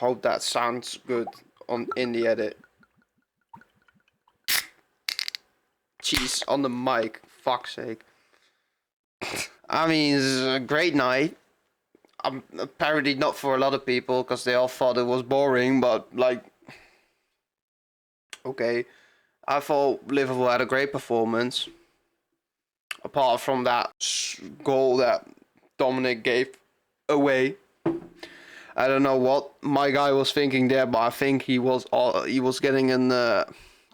hope that sounds good in the edit. Jeez, on the mic. Fuck's sake. I mean, it's a great night. Apparently not for a lot of people, because they all thought it was boring, but, like... Okay. I thought Liverpool had a great performance. Apart from that goal that Dominic gave away. I don't know what my guy was thinking there, but I think he was getting an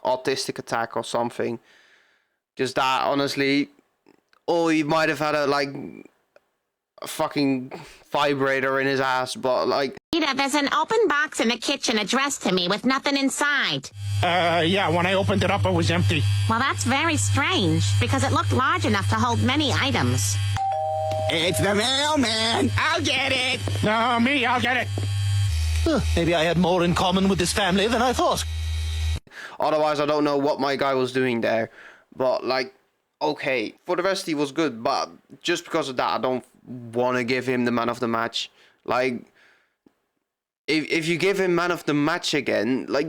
autistic attack or something. Just that, honestly. Or he might have had a fucking vibrator in his ass, but like... Peter, there's an open box in the kitchen addressed to me with nothing inside. Yeah, when I opened it up, it was empty. Well, that's very strange, because it looked large enough to hold many items. It's the mailman. I'll get it. No, me, I'll get it. Maybe I had more in common with this family than I thought. Otherwise, I don't know what my guy was doing there. But, like, okay. For the rest, he was good. But just because of that, I don't want to give him the man of the match. Like, if you give him man of the match again, like,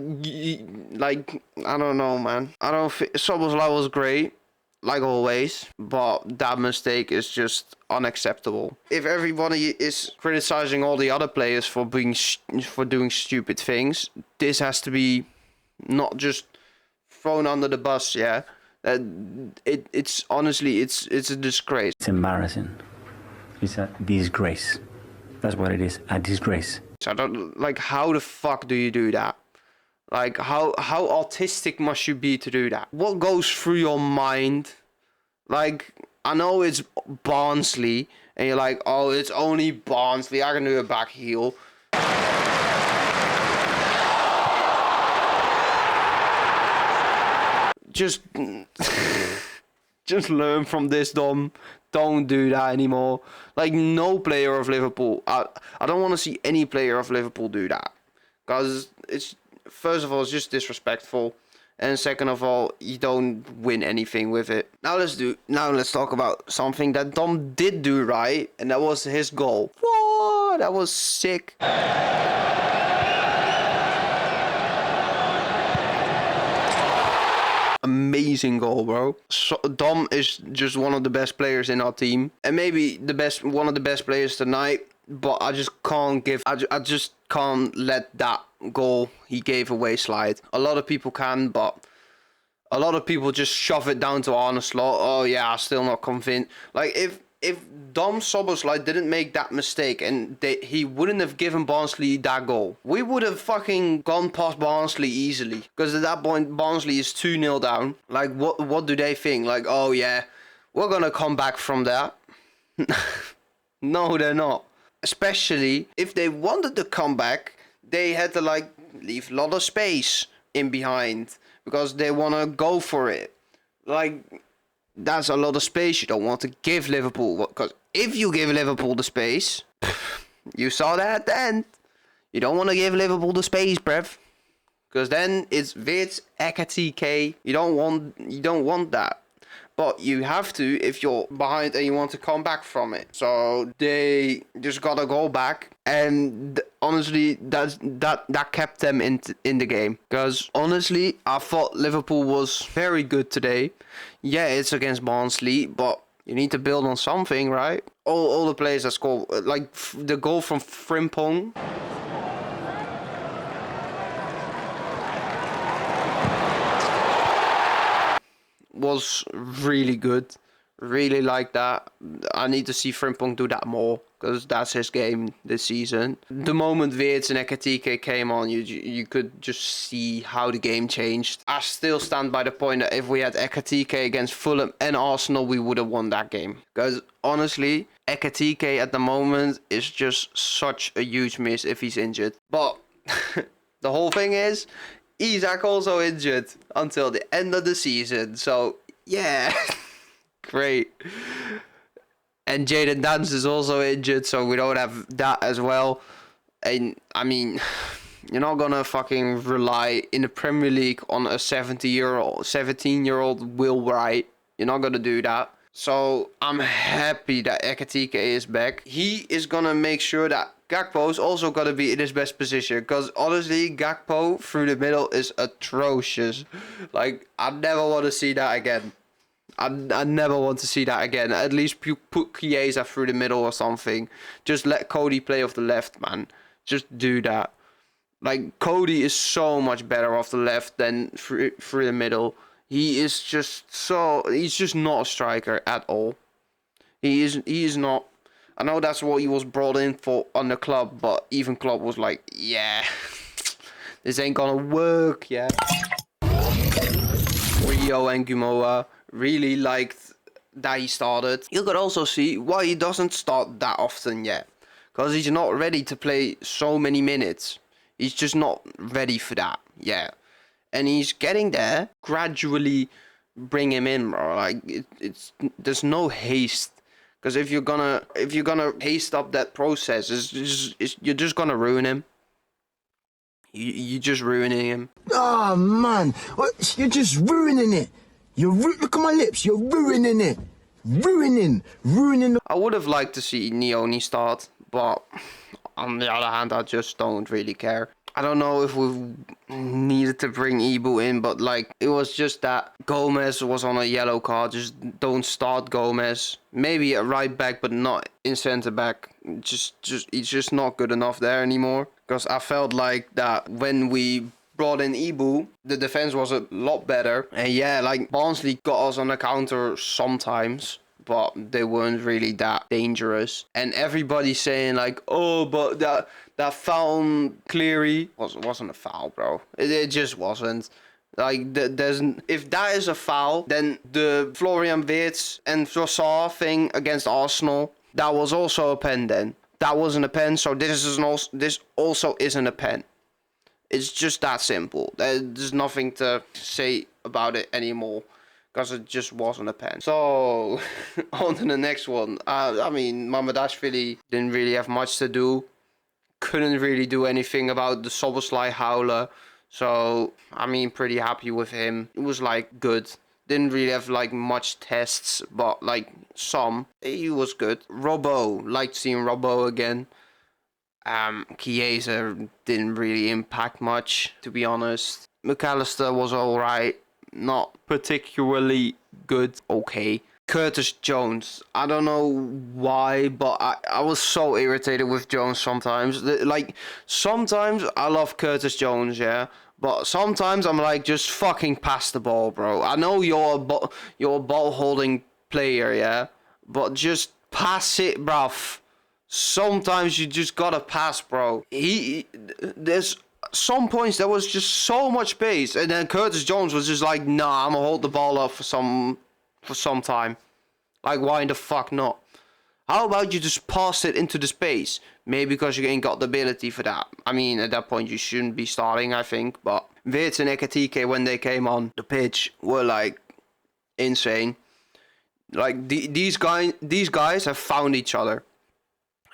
I don't know, man. I don't think... Szoboszlai was great, like always. But that mistake is just unacceptable. If everybody is criticizing all the other players for doing stupid things, this has to be not just thrown under the bus, yeah? It's honestly, it's a disgrace. It's embarrassing. It's a disgrace. That's what it is, a disgrace. So I don't, like, how the fuck do you do that? Like, how autistic must you be to do that? What goes through your mind? Like, I know it's Barnsley, and you're like, oh, it's only Barnsley, I can do a back heel. Just learn from this, Dom. Don't do that anymore. Like, no player of Liverpool. I don't want to see any player of Liverpool do that. Because it's, first of all, it's just disrespectful. And second of all, you don't win anything with it. Now let's talk about something that Dom did do right. And that was his goal. Whoa, that was sick. Amazing goal, bro. So, Dom is just one of the best players in our team, and maybe one of the best players tonight. But I just can't let that goal he gave away slide. A lot of people can, but a lot of people just shove it down to Arne Slot. Oh yeah, I'm still not convinced. Like, if Dom Szoboszlai didn't make that mistake and he wouldn't have given Barnsley that goal, we would have fucking gone past Barnsley easily. Because at that point, Barnsley is 2-0 down. Like, what do they think? Like, oh yeah, we're gonna come back from that. No, they're not. Especially if they wanted to come back, they had to, like, leave a lot of space in behind. Because they want to go for it. Like... That's a lot of space you don't want to give Liverpool. Because if you give Liverpool the space, you saw that at the end. You don't want to give Liverpool the space, bruv. Because then it's Wits, Ekatike. You don't want that. But you have to if you're behind and you want to come back from it. So they just gotta go back. And honestly, that kept them in the game. Because honestly, I thought Liverpool was very good today. Yeah, it's against Barnsley, but you need to build on something, right? All the players that score, like the goal from Frimpong. Was really good. Really like that. I need to see Frimpong do that more, because that's his game this season. The moment Weerts and Ekatike came on, you could just see how the game changed. I still stand by the point that if we had Ekatike against Fulham and Arsenal, we would have won that game. Because honestly, Ekatike at the moment is just such a huge miss if he's injured. But the whole thing is, Isak also injured until the end of the season. So, yeah. Great. And Jadon Dance is also injured, so we don't have that as well. And, I mean, you're not going to fucking rely in the Premier League on a 17-year-old Will Wright. You're not going to do that. So I'm happy that Ekatike is back. He is gonna make sure that Gakpo is also gonna be in his best position. Because honestly, Gakpo through the middle is atrocious. Like, I never want to see that again. I never want to see that again. At least put Chiesa through the middle or something. Just let Cody play off the left, man. Just do that. Like, Cody is so much better off the left than through the middle. He's just not a striker at all. He is not. I know that's what he was brought in for on the club, but even Klopp was like, yeah, this ain't gonna work, yeah. Rio and Gumoa really liked that he started. You could also see why he doesn't start that often yet. Because he's not ready to play so many minutes. He's just not ready for that, yeah. And he's getting there. Gradually bring him in, bro. Like, there's no haste. Because if you're gonna haste up that process, you're just gonna ruin him. You're just ruining him. Oh man, you're just ruining it. Look at my lips. You're ruining it. Ruining. I would have liked to see Neoni start, but on the other hand, I just don't really care. I don't know if we needed to bring Ibu in, but like, it was just that Gomez was on a yellow card. Just don't start Gomez. Maybe at right back, but not in centre back. He's just not good enough there anymore. Because I felt like that when we brought in Ibu, the defense was a lot better. And yeah, like, Barnsley got us on the counter sometimes, but they weren't really that dangerous. And everybody's saying like, oh, but that foul on Cleary wasn't a foul, bro. It just wasn't. Like, if that is a foul, then the Florian Wirtz and Trossard thing against Arsenal, that was also a pen then. That wasn't a pen, so this also isn't a pen. It's just that simple. There's nothing to say about it anymore. Because it just wasn't a pen. So, on to the next one. I mean, Mamadashvili didn't really have much to do. Couldn't really do anything about the Soboslai howler. So, I mean, pretty happy with him. It was, like, good. Didn't really have, like, much tests, but, like, some. He was good. Robbo. Liked seeing Robbo again. Chiesa didn't really impact much, to be honest. McAllister was alright. Not particularly good. Okay. Curtis Jones. I don't know why, but I was so irritated with Jones sometimes. Like, sometimes I love Curtis Jones, yeah. But sometimes I'm like, just fucking pass the ball, bro. I know you're a ball holding player, yeah. But just pass it, bruv. Sometimes you just gotta pass, bro. There's some points there was just so much pace, and then Curtis Jones was just like, nah, I'm gonna hold the ball up for some time. Like, why in the fuck not? How about you just pass it into the space? Maybe because you ain't got the ability for that. I mean, at that point you shouldn't be starting, I think. But Wirtz and Ekatike, when they came on the pitch, were like insane. Like, these guys have found each other,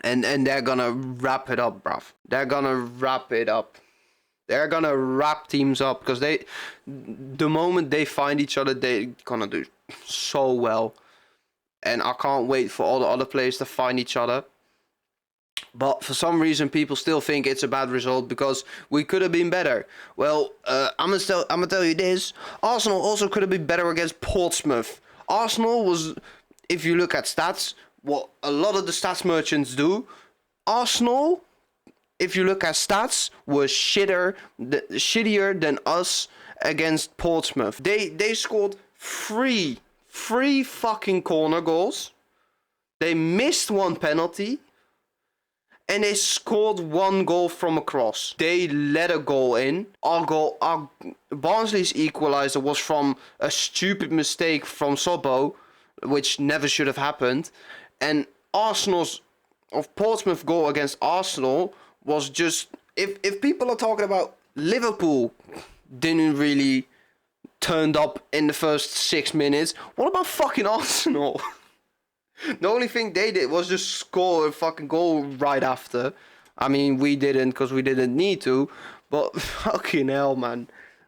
and they're gonna wrap it up, bruv. They're gonna wrap it up. They're gonna wrap teams up, because the moment they find each other, they're gonna do so well. And I can't wait for all the other players to find each other. But for some reason, people still think it's a bad result because we could have been better. Well, I'm gonna tell you this: Arsenal also could have been better against Portsmouth. Arsenal was, if you look at stats, what a lot of the stats merchants do, Arsenal, if you look at stats, was shittier than us against Portsmouth. They scored three fucking corner goals. They missed one penalty. And they scored one goal from a cross. They let a goal in. Our Barnsley's equaliser was from a stupid mistake from Sobo, which never should have happened. And Portsmouth goal against Arsenal was just, if people are talking about Liverpool didn't really turned up in the first 6 minutes, what about fucking Arsenal? The only thing they did was just score a fucking goal right after. I mean, we didn't because we didn't need to. But fucking hell, man.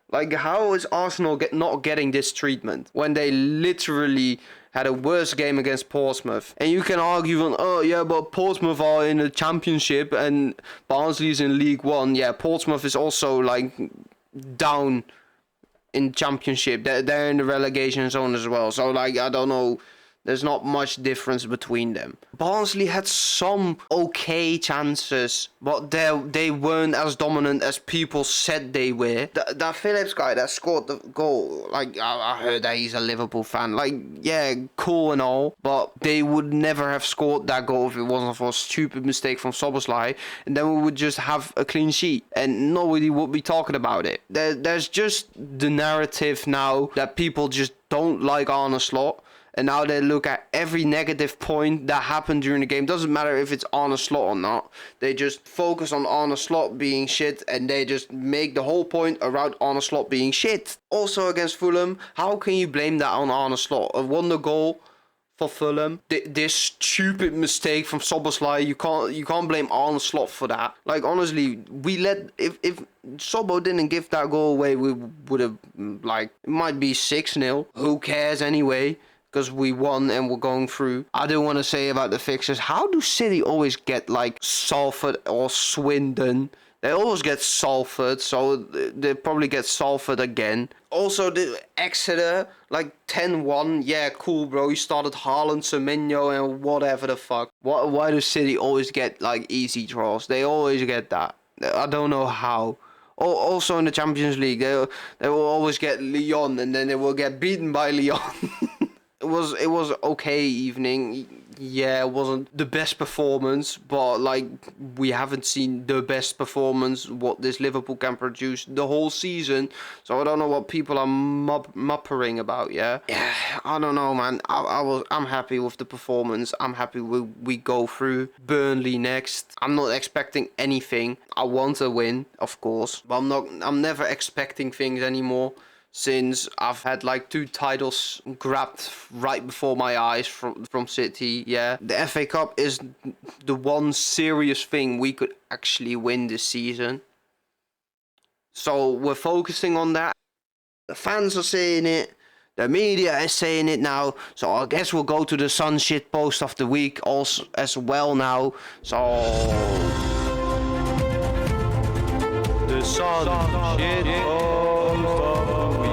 Like, how is Arsenal not getting this treatment when they literally had a worse game against Portsmouth. And you can argue, oh yeah, but Portsmouth are in the Championship and Barnsley's in League One. Yeah, Portsmouth is also like down in Championship. They're in the relegation zone as well. So like, I don't know. There's not much difference between them. Barnsley had some okay chances, but they weren't as dominant as people said they were. That Phillips guy that scored the goal, like, I heard that he's a Liverpool fan. Like, yeah, cool and all, but they would never have scored that goal if it wasn't for a stupid mistake from Szoboszlai, and then we would just have a clean sheet, and nobody would be talking about it. There's just the narrative now that people just don't like Arne Slot. And now they look at every negative point that happened during the game. Doesn't matter if it's Arne Slot or not. They just focus on Arne Slot being shit. And they just make the whole point around Arne Slot being shit. Also against Fulham, how can you blame that on Arne Slot? A wonder goal for Fulham. This stupid mistake from Szoboszlai. You can't blame Arne Slot for that. Like, honestly, if Sobo didn't give that goal away, we would have, like, it might be 6-0. Who cares anyway? Because we won and we're going through. I do want to say about the fixtures. How do City always get like Salford or Swindon? They always get Salford, so they probably get Salford again. Also, the Exeter, like 10-1. Yeah, cool, bro. You started Haaland, Semenyo, and whatever the fuck. Why do City always get like easy draws? They always get that. I don't know how. Also in the Champions League, they will always get Lyon, and then they will get beaten by Lyon. It was okay evening. Yeah, it wasn't the best performance, but like we haven't seen the best performance what this Liverpool can produce the whole season. So I don't know what people are muppering about. Yeah, I don't know, man. I'm happy with the performance. I'm happy we go through Burnley next. I'm not expecting anything. I want a win, of course, but I'm never expecting things anymore. Since I've had like 2 titles grabbed right before my eyes from City. Yeah, the FA Cup is the one serious thing we could actually win this season. So we're focusing on that. The fans are saying it. The media is saying it now. So I guess we'll go to the sun shit post of the week also as well now. So the sun shit post of the week.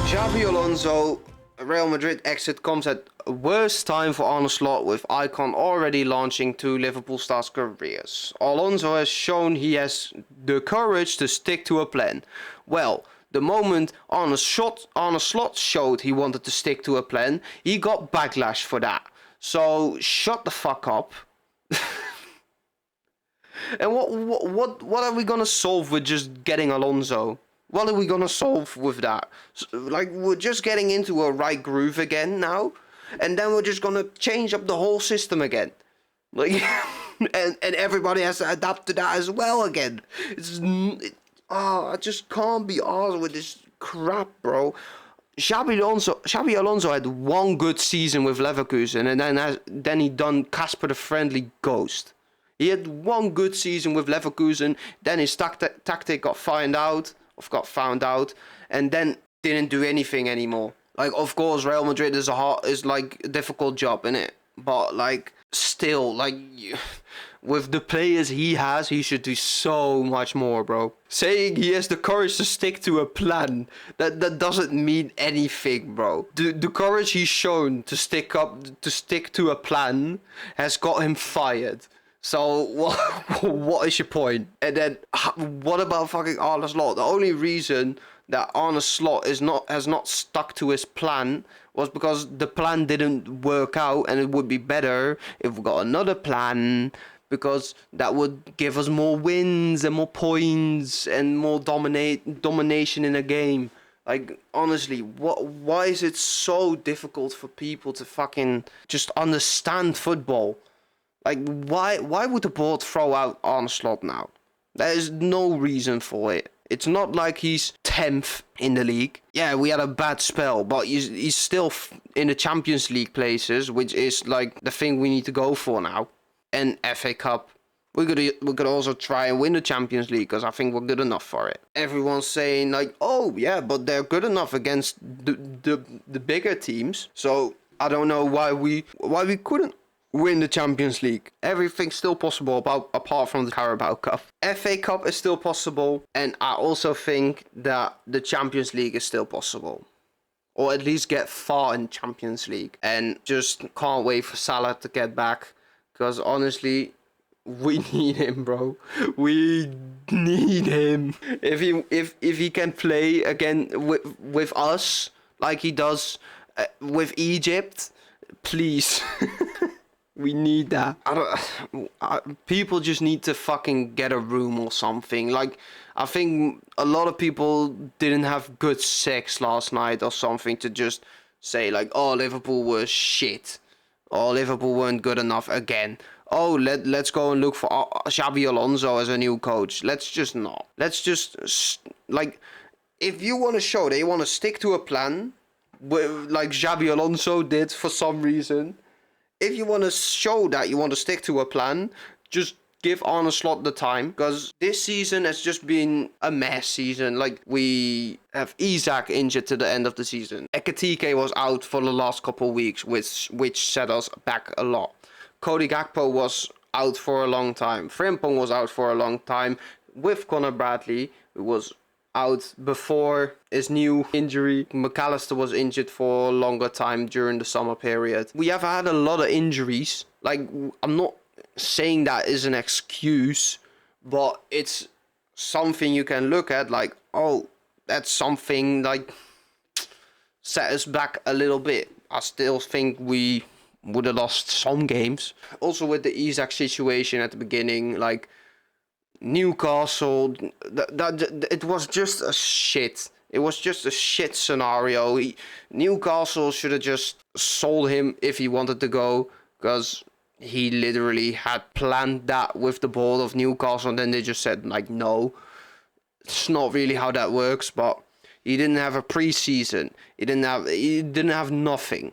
Xabi Alonso, Real Madrid exit comes at a worst time for Arne Slot, with Icon already launching 2 Liverpool stars' careers. Alonso has shown he has the courage to stick to a plan. Well, the moment Arne Slot showed he wanted to stick to a plan, he got backlash for that. So shut the fuck up. And what are we gonna solve with just getting Alonso? What are we gonna solve with that? Like, we're just getting into a right groove again now, and then we're just gonna change up the whole system again. Like, and everybody has to adapt to that as well again. I just can't be arsed with this crap, bro. Xabi Alonso had 1 good season with Leverkusen, and then he done Casper the Friendly Ghost. He had 1 good season with Leverkusen, then his tactic got found out, and then didn't do anything anymore. Like, of course, Real Madrid is like a difficult job, innit? But like, still, like, with the players he has, he should do so much more, bro. Saying he has the courage to stick to a plan, that doesn't mean anything, bro. The courage he's shown to stick to a plan has got him fired. So what is your point? And then what about fucking Arne Slot? The only reason that Arne Slot has not stuck to his plan was because the plan didn't work out, and it would be better if we got another plan, because that would give us more wins and more points and more domination in a game. Like, honestly, why is it so difficult for people to fucking just understand football? Like, why would the board throw out Arne Slot now? There is no reason for it. It's not like he's 10th in the league. Yeah, we had a bad spell, but he's still in the Champions League places, which is like the thing we need to go for now. And FA Cup. We could also try and win the Champions League because I think we're good enough for it. Everyone's saying like, oh yeah, but they're good enough against the bigger teams. So I don't know why we couldn't win the Champions League. Everything's still possible apart from the Carabao Cup. FA Cup is still possible, and I also think that the Champions League is still possible. Or at least get far in Champions League. And just can't wait for Salah to get back. Because honestly, we need him, bro. We need him. If he can play again with us like he does with Egypt, please. We need that. People just need to fucking get a room or something. Like, I think a lot of people didn't have good sex last night or something to just say like, oh, Liverpool was shit. Oh, Liverpool weren't good enough again. Oh, let's go and look for Xabi Alonso as a new coach. Let's just not. Let's just, like, if you want to show that you want to stick to a plan, like Xabi Alonso did for some reason, if you want to show that you want to stick to a plan, just give Arne Slot the time. Because this season has just been a mess season. Like, we have Isak injured to the end of the season. Ekatike was out for the last couple of weeks, which set us back a lot. Cody Gakpo was out for a long time. Frimpong was out for a long time. With Conor Bradley, who was out before his new injury. McAllister was injured for a longer time during the summer period. We have had a lot of injuries. Like, I'm not saying that is an excuse, but it's something you can look at like, oh, that's something like set us back a little bit. I still think we would have lost some games. Also with the Isak situation at the beginning, like Newcastle, it was just a shit. It was just a shit scenario. Newcastle should have just sold him if he wanted to go, because he literally had planned that with the board of Newcastle, and then they just said like, no. It's not really how that works, but he didn't have a preseason. He didn't have nothing.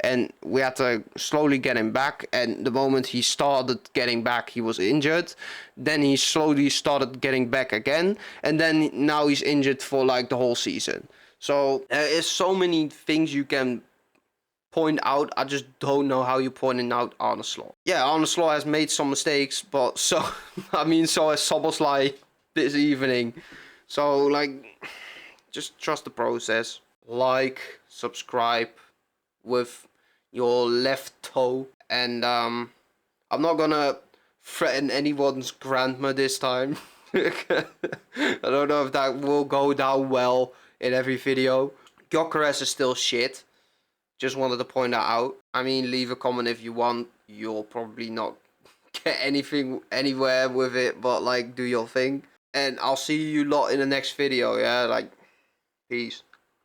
And we had to slowly get him back, and the moment he started getting back, he was injured. Then he slowly started getting back again, and then now he's injured for like the whole season. So there is so many things you can point out. I just don't know how you pointing out Arne Slot. Yeah, Arne Slot has made some mistakes, but so so has Szoboszlai this evening. So like, just trust the process. Like, subscribe with your left toe, and I'm not gonna threaten anyone's grandma this time. I don't know if that will go down well in every video. Gyökeres is still shit. Just wanted to point that out. I mean, leave a comment if you want. You'll probably not get anything anywhere with it, but like, do your thing. And I'll see you lot in the next video, yeah? Like, peace.